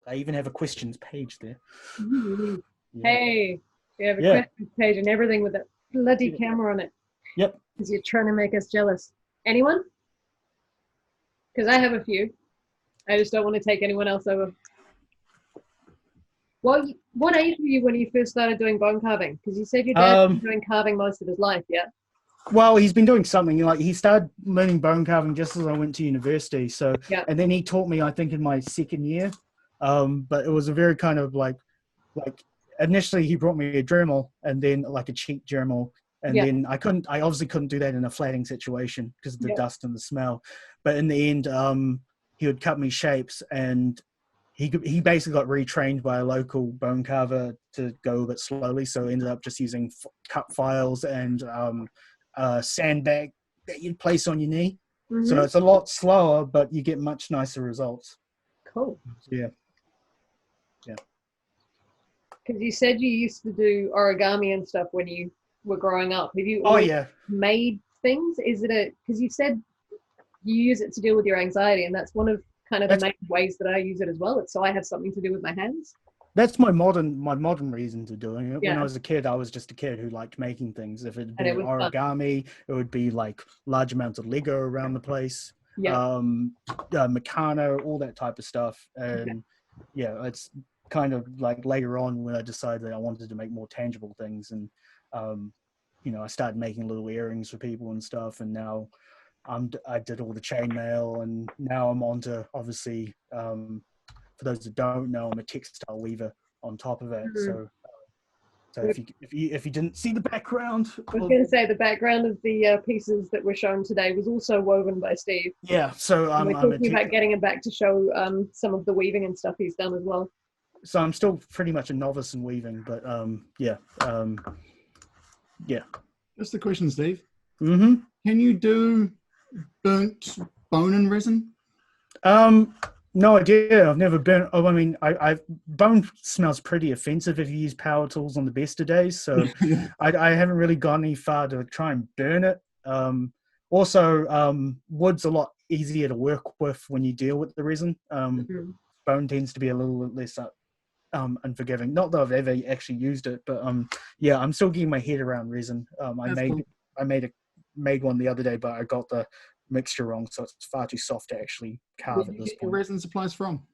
I even have a questions page there. Mhm. Yeah. Hey, we have a Yeah. questions page and everything with that bloody camera on it. Yep. Because you're trying to make us jealous. Anyone? Because I have a few. I just don't want to take anyone else over. What age were you when you first started doing bone carving? Because you said your dad's been doing carving most of his life, yeah? Well, he's been doing something, like he started learning bone carving just as I went to university. So, Yeah. and then he taught me, I think, in my second year. But it was a very kind of like initially he brought me a Dremel and then like a cheap Dremel. And Yeah. then I obviously couldn't do that in a flatting situation because of the Yeah. dust and the smell. But in the end, he would cut me shapes, and he basically got retrained by a local bone carver to go a bit slowly. So ended up just using cut files and sandbag that you'd place on your knee. Mhm. So it's a lot slower, but you get much nicer results. Cool. Yeah. Because you said you used to do origami and stuff when you were growing up. Have you Oh always yeah. made things? Is it because you said you use it to deal with your anxiety, and that's one of kind of the main ways that I use it as well. It's so I have something to do with my hands. That's my modern reason to doing it. Yeah. When I was a kid, I was just a kid who liked making things. If it'd And been it was fun. origami, it would be like large amounts of Lego around the place. Yeah. Meccano, all that type of stuff. And yeah, it's kind of like later on when I decided that I wanted to make more tangible things, and you know, I started making little earrings for people and stuff. And now I did all the chainmail, and now I'm on to, obviously, for those that don't know, I'm a textile weaver on top of it. Mhm. So if you didn't see the background, I was going to say the background of the pieces that were shown today was also woven by Steve. yeah. So We're talking about getting him back to show some of the weaving and stuff he's done as well. So I'm still pretty much a novice in weaving, but yeah. Just a question, Steve. Mm-hmm. Can you do burnt bone and resin? No idea. I've never been. Oh, I mean, I bone smells pretty offensive if you use power tools on the best of days. So I haven't really gone any far to try and burn it. Also, wood's a lot easier to work with when you deal with the resin. Bone tends to be a little less unforgiving. Not that I've ever actually used it, but yeah, I'm still getting my head around resin. I made one the other day, but I got the mixture wrong, so it's far too soft to actually carve at this point. Where did you get your resin supplies from?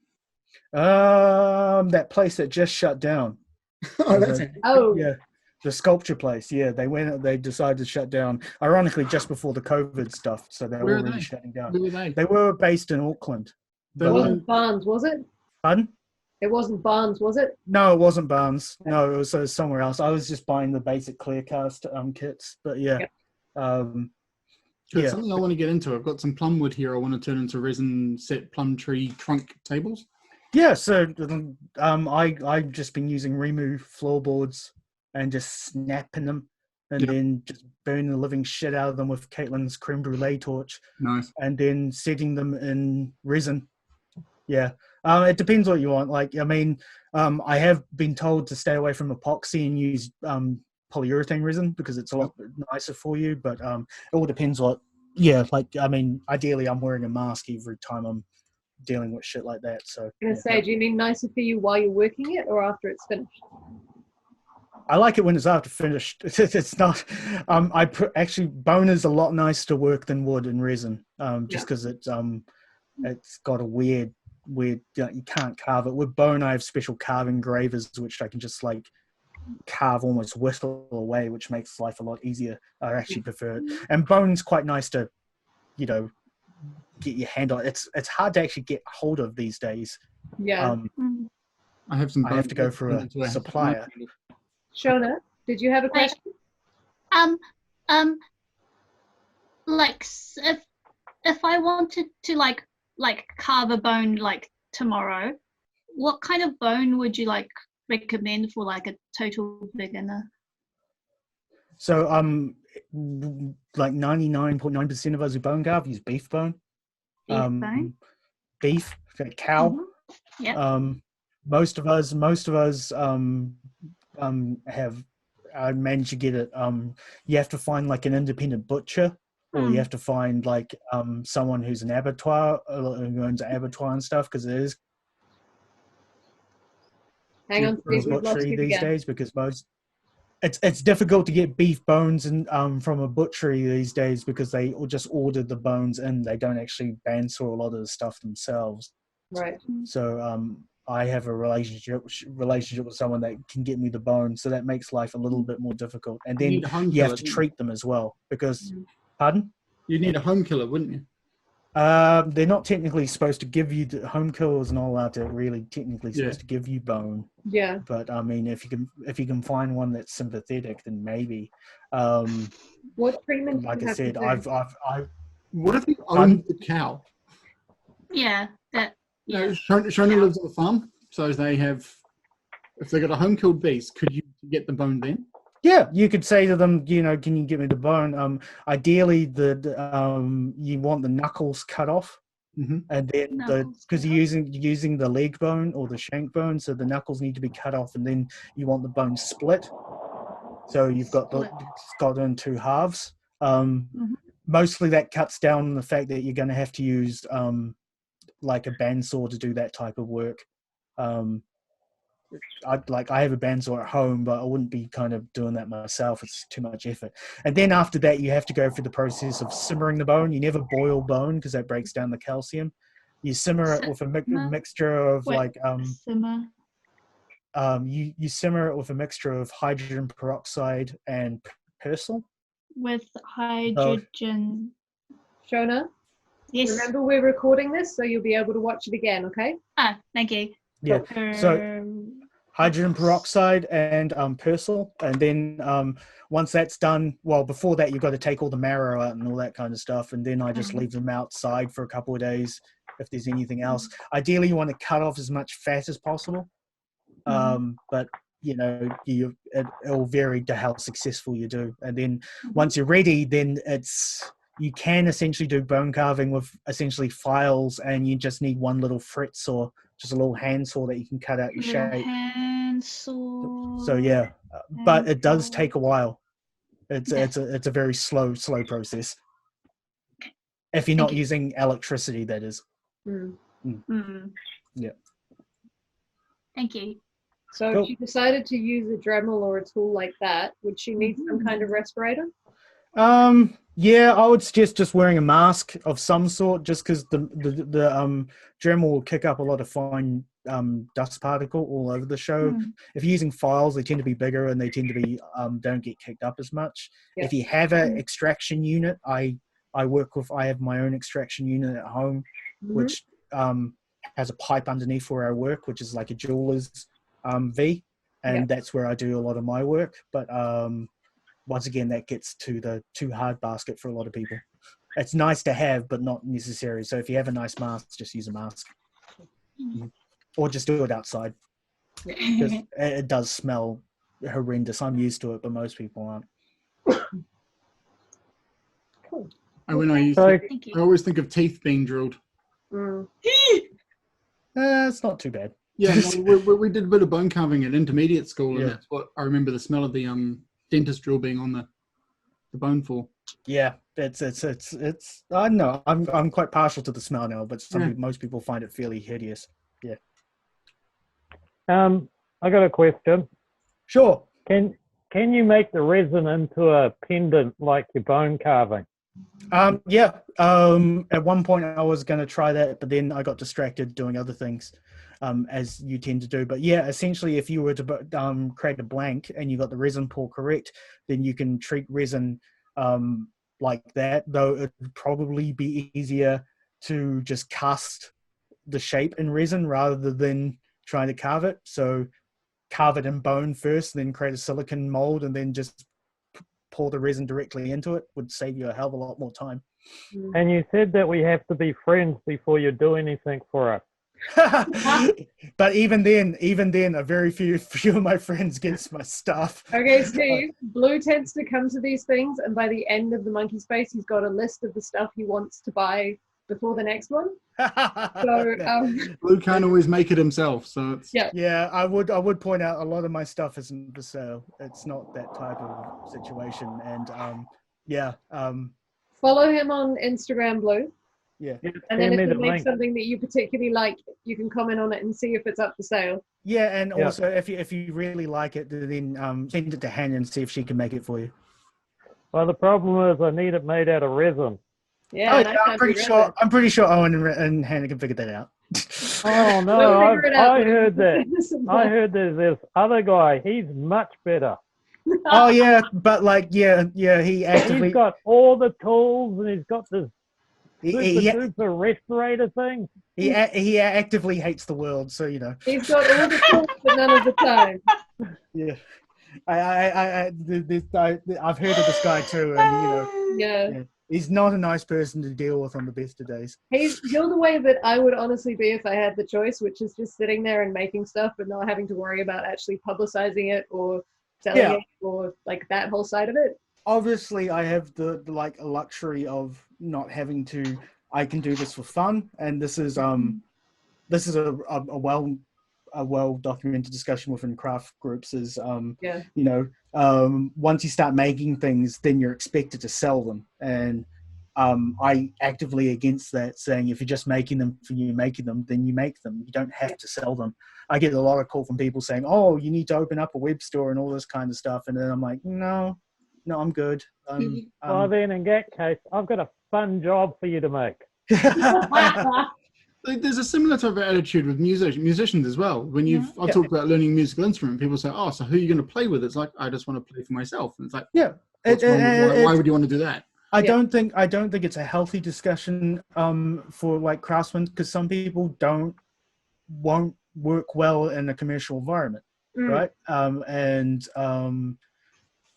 That place that just shut down. Yeah, the sculpture place. Yeah, they decided to shut down, ironically, just before the COVID stuff, so they were already shutting down. Where were they? They were based in Auckland. It wasn't Barnes, was it? Pardon? It wasn't Barnes, was it? No, it wasn't Barnes. No, it was somewhere else. I was just buying the basic clear cast kits, but yeah. Something I want to get into. I've got some plum wood here I want to turn into resin set plum tree trunk tables. Yeah, so I've just been using Remu floorboards and just snapping them and then just burning the living shit out of them with Caitlin's creme brulee torch. Nice. And then setting them in resin. Yeah. It depends what you want. Like, I mean, I have been told to stay away from epoxy and use polyurethane resin because it's a lot nicer for you, but it all depends what. Yeah, like, I mean, ideally I'm wearing a mask every time I'm dealing with shit like that. So I'm gonna say, do you mean nicer for you while you're working it or after it's finished? I like it when it's after finished. It's not. Actually, bone is a lot nicer to work than wood and resin, just because it's got a weird. You can't carve it with bone. I have special carving gravers which I can just like carve, almost whittle away, which makes life a lot easier. I actually prefer it. And bone's quite nice to, you know, get your hand on. It's hard to actually get hold of these days. Yeah. I have some. I have to go through a supplier. Shona, did you have a question? Like if I wanted to like carve a bone like tomorrow, what kind of bone would you like recommend for like a total beginner? So like 99.9% of us who bone carve use beef bone. Beef, cow. Yeah. Most of us have managed to get it. You have to find like an independent butcher, or you have to find like someone who's an abattoir, who owns an abattoir and stuff, because it is Hang on, from a Steve, we've lost butchery you these again. days because it's difficult to get beef bones and from a butchery these days because they just order the bones and they don't actually bandsaw a lot of the stuff themselves. Right. So I have a relationship with someone that can get me the bones, so that makes life a little bit more difficult. And You then need a home you have killer, to don't you? treat them as well because, pardon? You'd need a home killer, wouldn't you? They're not technically supposed to give you home killers, not allowed to really technically Yeah. supposed to give you bone. Yeah. But I mean, if you can find one that's sympathetic, then maybe. What treatment do Like you I have said, to do? I've What if you Pardon? owned the cow? Yeah, that. You know, Yeah. Shona lives on a farm, so they have. If they got a home killed beast, could you get the bone then? Yeah, you could say to them, can you give me the bone? Ideally, you want the knuckles cut off, Mm-hmm. and then Knuckles because cut you're off? using the leg bone or the shank bone, so the knuckles need to be cut off, and then you want the bone split. So you've got Split. it's got in two halves. Mhm. Mostly that cuts down on the fact that you're going to have to use like a bandsaw to do that type of work. I have a bandsaw at home, but I wouldn't be kind of doing that myself. It's too much effort. And then after that, you have to go through the process of simmering the bone. You never boil bone because that breaks down the calcium. You simmer it with a Simmer? mixture of Wait, like simmer you simmer it with a mixture of hydrogen peroxide and persil. with hydrogen. Shona, Yes. remember we're recording this, so you'll be able to watch it again, okay? Ah, thank you. Yeah. So hydrogen peroxide and persil, and then once that's done, well, before that you've got to take all the marrow out and all that kind of stuff, and then I just leave them outside for a couple of days if there's anything else. Ideally you want to cut off as much fat as possible, but it'll vary to how successful you do. And then once you're ready, then you can essentially do bone carving with essentially files, and you just need one little fret saw, just a little hand saw that you can cut out your Little shape. hand saw. So yeah, but it does saw. take a while. It's a very slow process. If you're not using electricity, that is. Yeah. Thank you. So if she decided to use a Dremel or a tool like that, would she need some kind of respirator? Yeah, I would suggest just wearing a mask of some sort, just because the Dremel will kick up a lot of fine dust particle all over the show. If you're using files, they tend to be bigger and they tend to be don't get kicked up as much. Yeah. If you have an extraction unit, I have my own extraction unit at home, which has a pipe underneath where I work, which is like a jeweler's V, and that's where I do a lot of my work. But once again, that gets to the too hard basket for a lot of people. It's nice to have, but not necessary. So if you have a nice mask, just use a mask. Or just do it outside. Because it does smell horrendous. I'm used to it, but most people aren't. Cool. And when I always think of teeth being drilled. It's not too bad. Yeah, no, we did a bit of bone carving at intermediate school, and that's what I remember the smell of the dentist drill being on the bone for. Yeah, it's I don't know. I'm quite partial to the smell now, but most people find it fairly hideous. Yeah. I got a question. Sure. Can you make the resin into a pendant like your bone carving? Yeah. At one point I was going to try that, but then I got distracted doing other things, as you tend to do. But yeah, essentially, if you were to create a blank and you got the resin pour correct, then you can treat resin like that. Though it would probably be easier to just cast the shape in resin rather than trying to carve it. So carve it in bone first, then create a silicon mold, and then just pour the resin directly into it would save you a hell of a lot more time. And you said that we have to be friends before you do anything for us. But even then, a very few of my friends gets my stuff. Okay, Steve, Blue tends to come to these things, and by the end of the monkey space, he's got a list of the stuff he wants to buy before the next one. So Blue can't always make it himself, so it's yeah. I would point out a lot of my stuff isn't for sale. It's not that type of situation, and follow him on Instagram, Blue. Yeah. And then if you make something that you particularly like, you can comment on it and see if it's up for sale. Yeah, and also if you really like it, then send it to Hannah and see if she can make it for you. Well, the problem is I need it made out of resin. Yeah, I'm pretty sure Owen and Hannah can figure that out. Oh no, I heard that. I heard there's this other guy. He's much better. Oh yeah, but like he actively. He's got all the tools and he's got this super respirator thing. He actively hates the world, so you know. He's got all the tools, but none of the time. Yeah, I've heard of this guy too, and you know. Yeah. He's not a nice person to deal with on the best of days. You're the way that I would honestly be if I had the choice, which is just sitting there and making stuff, but not having to worry about actually publicizing it or selling it or like that whole side of it. Obviously, I have the like a luxury of not having to. I can do this for fun, and this is a well documented discussion within craft groups. Is you know. Once you start making things, then you're expected to sell them. And I actively against that, saying if you're just making them for you making them, then you make them. You don't have to sell them. I get a lot of call from people saying, oh, you need to open up a web store and all this kind of stuff. And then I'm like, no, I'm good. Well, then in that case, I've got a fun job for you to make. There's a similar type of attitude with musicians as well. When I've talked about learning a musical instrument, people say, oh, so who are you going to play with? It's like, I just want to play for myself. And it's like, why would you want to do that? I don't think it's a healthy discussion for like craftsmen, because some people won't work well in a commercial environment, right?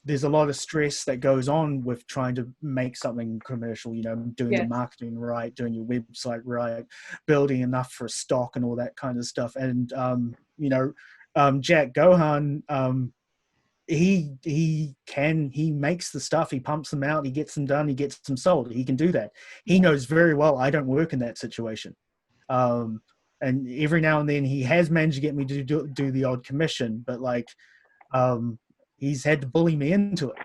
There's a lot of stress that goes on with trying to make something commercial, you know, doing the marketing right, doing your website right, building enough for stock and all that kind of stuff. And, Jack Gohan, he makes the stuff, he pumps them out, he gets them done, he gets them sold. He can do that. He knows very well I don't work in that situation. And every now and then he has managed to get me to do the odd commission, but like, he's had to bully me into it.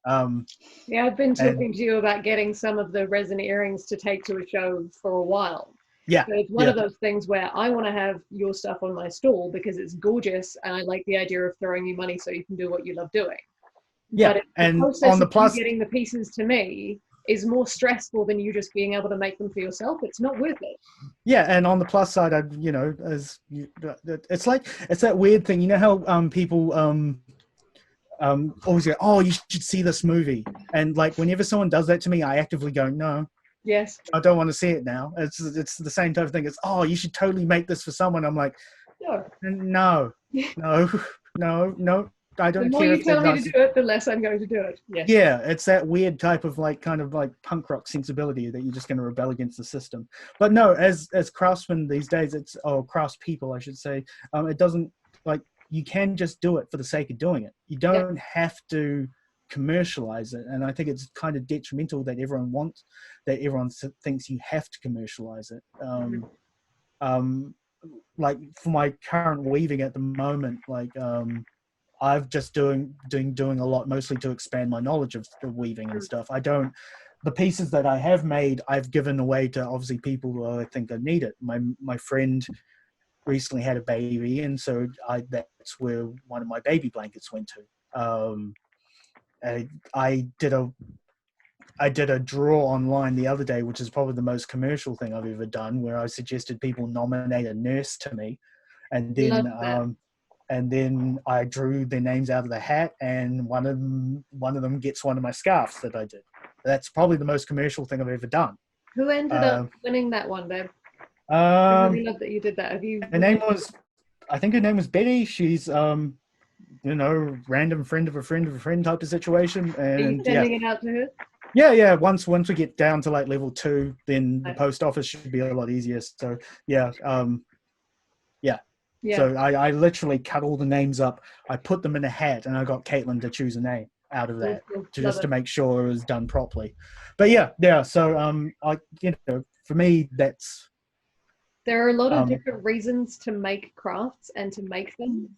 I've been talking to you about getting some of the resin earrings to take to a show for a while. Yeah. So it's one of those things where I want to have your stuff on my stall because it's gorgeous and I like the idea of throwing you money so you can do what you love doing. Yeah. But and on the plus, getting the pieces to me is more stressful than you just being able to make them for yourself. It's not worth it. Yeah, and on the plus side, it's that weird thing. You know how people always go, oh, you should see this movie, and like whenever someone does that to me, I actively go, no. Yes. I don't want to see it now. It's the same type of thing. It's, oh, you should totally make this for someone. I'm like, no. I don't care. The more you tell me to do it, the less I'm going to do it. Yes. Yeah, it's that weird type of like kind of like punk rock sensibility that you're just going to rebel against the system. But no, as craftsmen these days, craftspeople, I should say, it doesn't like you can just do it for the sake of doing it. You don't have to commercialize it, and I think it's kind of detrimental that everyone thinks you have to commercialize it. Like for my current weaving at the moment, like I've just doing a lot, mostly to expand my knowledge of the weaving and stuff. The pieces that I have made, I've given away to obviously people who I think need it. My friend recently had a baby, and so that's where one of my baby blankets went to. I did a draw online the other day, which is probably the most commercial thing I've ever done, where I suggested people nominate a nurse to me, and then I drew their names out of the hat, and one of them gets one of my scarves that I did. That's probably the most commercial thing I've ever done. Who ended up winning that one, babe? I really love that you did that. I think her name was Betty. She's random friend of a friend of a friend type of situation. And are you sending it out to her? Yeah. Once we get down to like level 2, then the post office should be a lot easier. So yeah. So I literally cut all the names up. I put them in a hat, and I got Caitlin to choose a name out of that to make sure it was done properly. But yeah. So for me, there are a lot of different reasons to make crafts and to make them.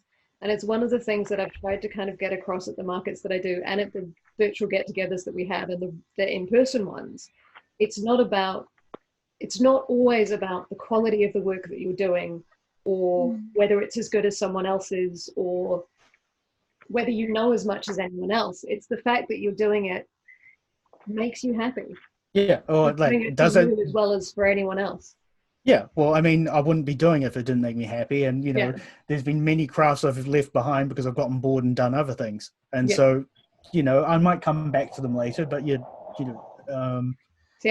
And it's one of the things that I've tried to kind of get across at the markets that I do and at the virtual get-togethers that we have and the in-person ones. It's not about it's not always about the quality of the work that you're doing, or whether it's as good as someone else's, or whether you know as much as anyone else. It's the fact that you're doing it makes you happy. Yeah, or like, does it as well as for anyone else? Yeah, well, I mean, I wouldn't be doing it if it didn't make me happy. And, you know, there's been many crafts I've left behind because I've gotten bored and done other things. And so, you know, I might come back to them later, but see,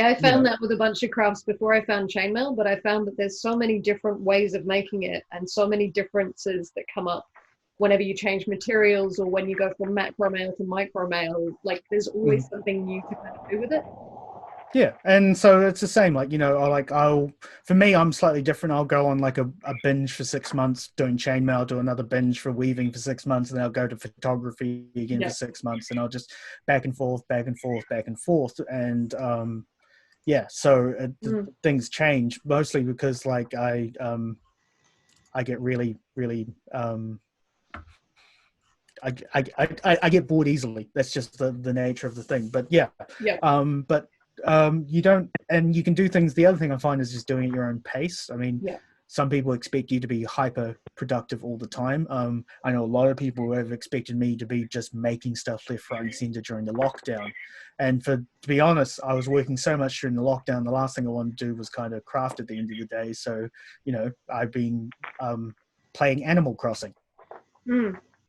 I found that with a bunch of crafts before I found chainmail, but I found that there's so many different ways of making it and so many differences that come up whenever you change materials or when you go from macro mail to micro mail. Like, there's always something new to kind of do with it. Yeah, and so it's the same. Like, you know, for me, I'm slightly different. I'll go on like a binge for 6 months doing chainmail, do another binge for weaving for 6 months, and then I'll go to photography again for 6 months, and I'll just back and forth, back and forth, back and forth, and so things change mostly because like I get really, really I get bored easily. That's just the nature of the thing. But you don't, and you can do things. The other thing I find is just doing it at your own pace. I mean, some people expect you to be hyper productive all the time. I know a lot of people who have expected me to be just making stuff left, right, and center during the lockdown. And to be honest, I was working so much during the lockdown. The last thing I wanted to do was kind of craft at the end of the day. So, you know, I've been playing Animal Crossing.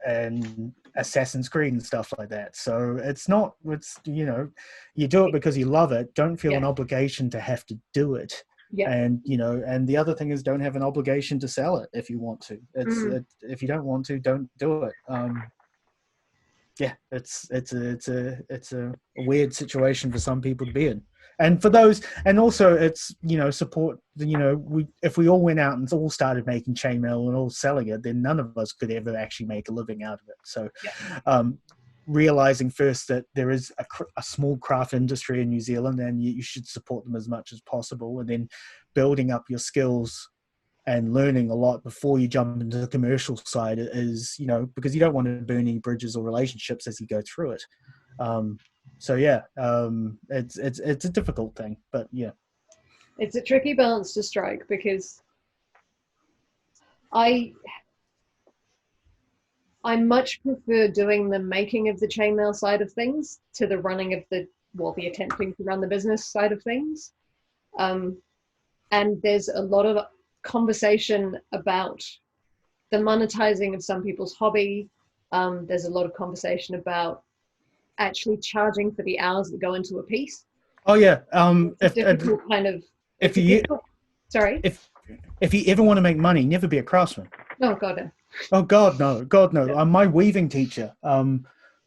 And Assassin's Creed and stuff like that. So it's you know, you do it because you love it. Don't feel an obligation to have to do it. And you know, and the other thing is, don't have an obligation to sell it if you want to. If you don't want to, don't do it. It's a weird situation for some people to be in. And for those, and also it's, you know, support, you know, if we all went out and all started making chainmail and all selling it, then none of us could ever actually make a living out of it. So realizing first that there is a small craft industry in New Zealand, and you should support them as much as possible, and then building up your skills and learning a lot before you jump into the commercial side is, you know, because you don't want to burn any bridges or relationships as you go through it. So it's a difficult thing, but it's a tricky balance to strike, because I much prefer doing the making of the chainmail side of things to the running of the attempting to run the business side of things. And there's a lot of conversation about the monetizing of some people's hobby. There's a lot of conversation about actually charging for the hours that go into a piece. Oh yeah. If you ever want to make money, never be a craftsman. Oh god no. Oh god no. My weaving teacher,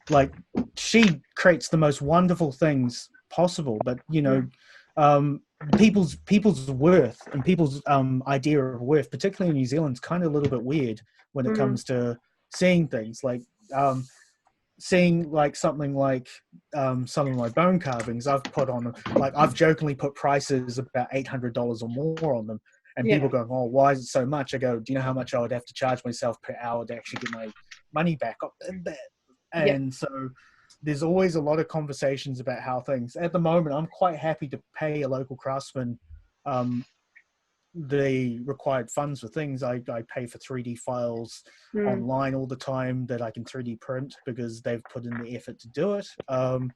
like, she creates the most wonderful things possible, but you know, people's worth and people's idea of worth, particularly in New Zealand, is kind of a little bit weird when it comes to seeing things like seeing like something like some of my bone carvings. I've jokingly put prices about $800 or more on them, and people go, oh, why is it so much? I go, do you know how much I would have to charge myself per hour to actually get my money back up? And so there's always a lot of conversations about how things, at the moment, I'm quite happy to pay a local craftsman the required funds for things. I pay for 3D files online all the time that I can 3D print because they've put in the effort to do it. But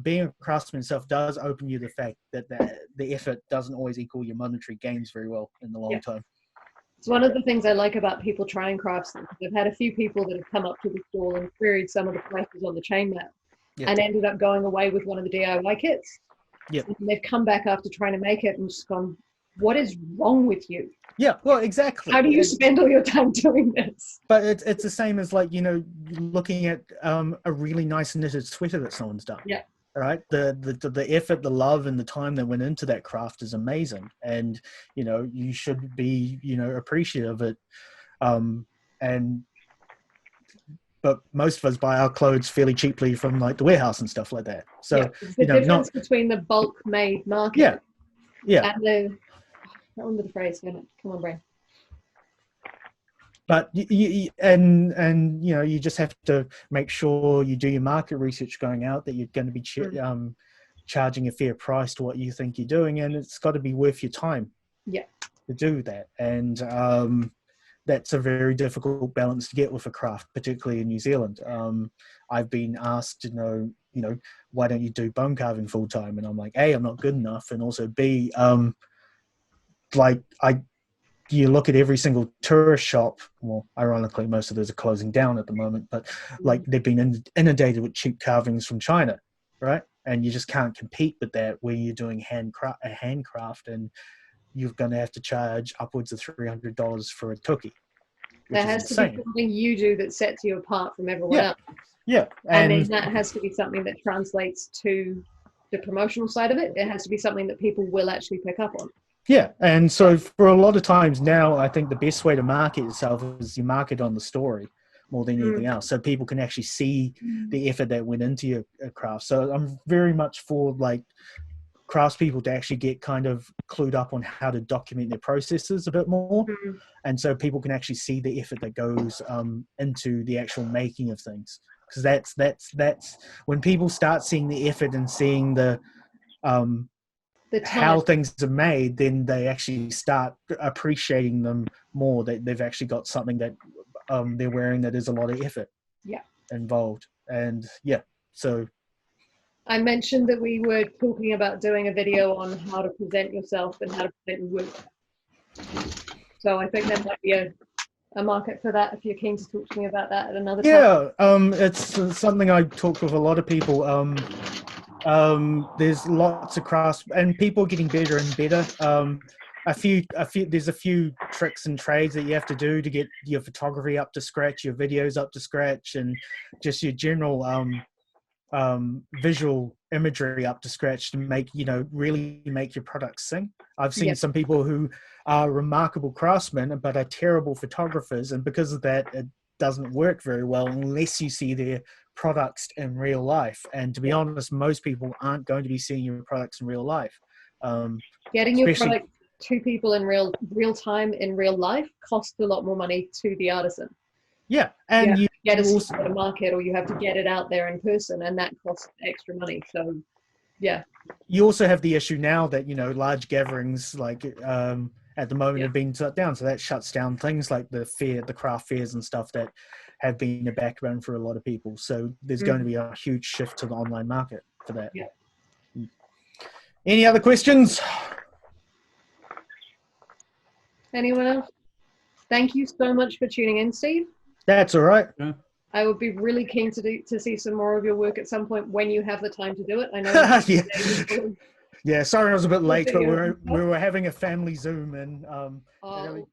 being a craftsman itself does open you the fact that the effort doesn't always equal your monetary gains very well in the long term. It's one of the things I like about people trying crafts. I've had a few people that have come up to the stall and queried some of the prices on the chainmail and ended up going away with one of the DIY kits. And they've come back after trying to make it and just gone, what is wrong with you? Yeah, well, exactly. How do you spend all your time doing this? But it's the same as, like, you know, looking at a really nice knitted sweater that someone's done. Yeah. All right. The effort, the love, and the time that went into that craft is amazing, and you know, you should be, you know, appreciative of it. But most of us buy our clothes fairly cheaply from like the warehouse and stuff like that. So the difference between the bulk made market, and the, I remember the phrase. Come on, brain. But you know, you just have to make sure you do your market research going out, that you're going to be charging a fair price to what you think you're doing, and it's got to be worth your time to do that. And that's a very difficult balance to get with a craft, particularly in New Zealand. I've been asked to know, why don't you do bone carving full time? And I'm like, A, I'm not good enough, and also B, you look at every single tourist shop. Well, ironically, most of those are closing down at the moment, but like they've been inundated with cheap carvings from China, right? And you just can't compete with that when you're doing handcraft, and you're going to have to charge upwards of $300 for a tuki. There has to be something you do that sets you apart from everyone else. Yeah. And then that has to be something that translates to the promotional side of it. It has to be something that people will actually pick up on. Yeah, and so for a lot of times now, I think the best way to market yourself is you market on the story more than anything else, so people can actually see the effort that went into your craft. So I'm very much for like craftspeople to actually get kind of clued up on how to document their processes a bit more, and so people can actually see the effort that goes into the actual making of things. Because that's when people start seeing the effort and seeing the how things are made, then they actually start appreciating them more. That they've actually got something that they're wearing that is a lot of effort involved. And so I mentioned that we were talking about doing a video on how to present yourself and how to present your work. So I think there might be a market for that if you're keen to talk to me about that at another time. It's something I talk with a lot of people. There's lots of crafts, and people are getting better and better. There's a few tricks and trades that you have to do to get your photography up to scratch, your videos up to scratch, and just your general visual imagery up to scratch to make, really make your product sing. I've seen some people who are remarkable craftsmen but are terrible photographers, and because of that, it doesn't work very well unless you see their products in real life. And to be honest, most people aren't going to be seeing your products in real life. Getting your product to people in real time in real life costs a lot more money to the artisan. Yeah, and you get it to the market, or you have to get it out there in person, and that costs extra money. So, you also have the issue now that large gatherings like at the moment have been shut down, so that shuts down things like the craft fairs and stuff that have been a backbone for a lot of people. So there's going to be a huge shift to the online market for that. Any other questions? Anyone else? Thank you so much for tuning in, Steve. That's all right. I would be really keen to see some more of your work at some point when you have the time to do it. I know. Yeah, sorry I was a bit late, but we were having a family Zoom, and good.